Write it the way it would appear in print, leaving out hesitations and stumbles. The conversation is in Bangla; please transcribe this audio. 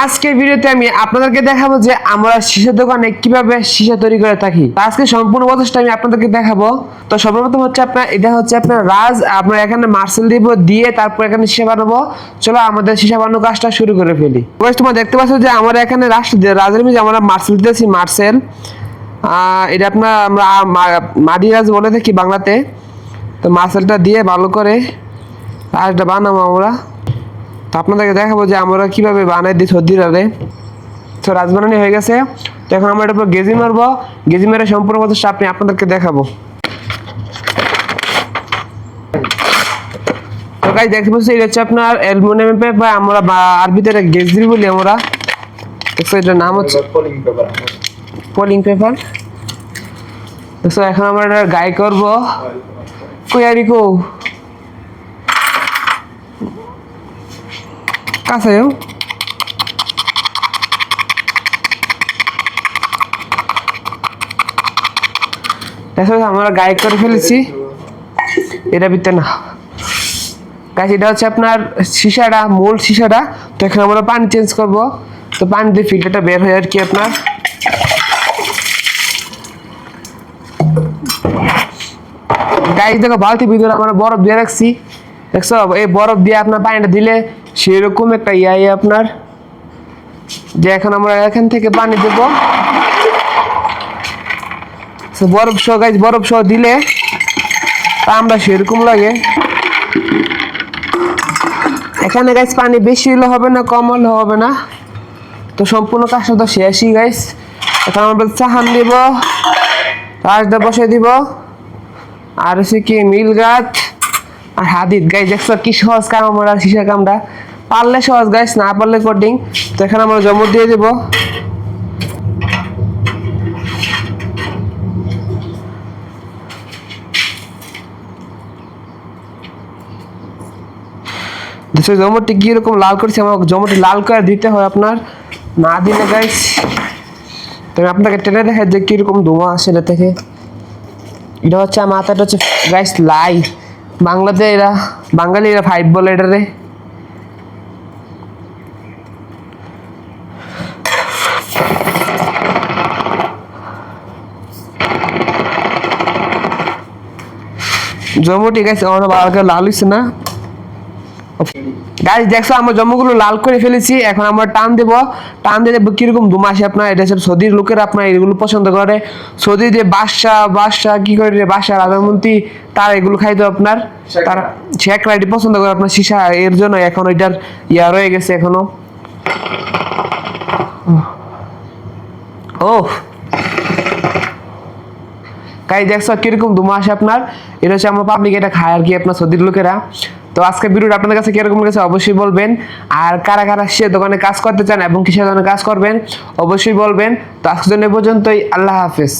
আজকের ভিডিওতে আমি আপনাদেরকে দেখাবো যে আমরা সীসা দোকানে কিভাবে সীসা তৈরি করে থাকি। আজকে সম্পূর্ণ প্রসেসটা আমি আপনাদেরকে দেখাবো। তো সর্বপ্রথম হচ্ছে এটা হচ্ছে আপনার রাজ, আমরা এখানে মার্সেল দিব, দিয়ে তারপর এখানে সীসা বানাবো। চলো আমাদের সীসা বানানোর কাজটা শুরু করে ফেলি। তোমরা দেখতে পাচ্ছ যে আমরা এখানে রাজের মধ্যে আমরা মার্সেল দিতেছি। মার্সেল এটা আপনার আমরা মাটি রাজ বলে থাকি বাংলাতে। তো মার্সেলটা দিয়ে ভালো করে রাজটা বানাবো আমরা। তো আপনাদেরকে দেখাবো যে আমরা কিভাবে বানাই দিই সর্দি রাজে। তো রাজ বানানি হয়ে গেছে। তো এখন আমরা এটার উপর গেজি মারবো। গেজি মেরে সম্পূর্ণ প্রসেসটা আপনাদেরকে দেখাবো। তো গাইস দেখতে পাচ্ছি এটা হচ্ছে আপনার অ্যালুমিনিয়াম পেপার, আমরা আরবিতে গেজি বলি আমরা। দেখছো এটার নাম হচ্ছে পলিং পেপার। তো এখন আমরা এটা গায়ে করবো। কো কাছে আমরা গায়ে করে ফেলেছি। এটা ভিতরে না গাছ, এটা হচ্ছে আপনার সীসাটা, মূল সীসাটা। তো এখানে আমরা পানি চেঞ্জ করব। তো পানি দিয়ে ফিল্টারটা বের হয় আর কি আপনার। গাছ দেখো বালতি ভিতরে আমরা বরফ দিয়ে রাখছি। দেখছো এই বরফ দিয়ে আপনার পানিটা দিলে সেরকম একটা আপনার যে এখন আমরা এখান থেকে পানি দেব। বরফ সহ গাছ, বরফ সহ দিলে তা আমরা সেরকম লাগে। এখানে গাছ পানি বেশি হলে হবে না, কম হলে হবে না। তো সম্পূর্ণ কাজটা তো শেষই গাইস। এখন আমরা চাহান দিব, রাজটা বসে দিব, আর হচ্ছে কি মিল গাছ আর হাদিদ। গাইস দেখছো কি সহজ কাম আমরা সীসা কামটা। পারলে সহজ গাইস, না পারলে কঠিন। তো এখানে আমরা জমর দিয়ে দিব। দেখছো জমরটি কিরকম লাল করছে, আমার জমরটি লাল করে দিতে হয় আপনার, না দিলে গাইস। তবে আপনাকে টেনে দেখা যে কিরকম ধোঁয়া আসে এটা থেকে। এটা হচ্ছে মাথাটা হচ্ছে গাইস লাই, বাংলাতে এরা বাঙালিরা 5 বলে এটারে। জম্মুটি গাইস আমার বাবাকে লাল হইছে না গাইস। দেখছো আমরা জম্মুগুলো লাল করে ফেলেছি। এখন আমরা টান দেব, টান দিলে কিরকম ধুম আসে আপনার। এটা হচ্ছে সৌদির লোকেরা আপনার এগুলো পছন্দ করে। সৌদি যে বাদশা কি করে বাদশা রাজামন্ত্রী তারা এগুলো খাইতো আপনার, তারা শেখ রাইডি পছন্দ করে আপনার সীসা। এর জন্য এখন এটার রয়ে গেছে এখনো। ও গাইস দেখছো কিরকম ধুমা আসে আপনার। এটা হচ্ছে আমরা পাবলিক এটা খায় আর কি আপনার সৌদির লোকেরা। তো আজকে ভিডিওটা আপনাদের কাছে কিরকম লেগেছে অবশ্যই বলবেন। আর কারা কারা সে দোকানে কাজ করতে চান এবং কিসের দোকানে কাজ করবেন অবশ্যই বলবেন। তো আজকের জন্য পর্যন্তই, আল্লাহ হাফেজ।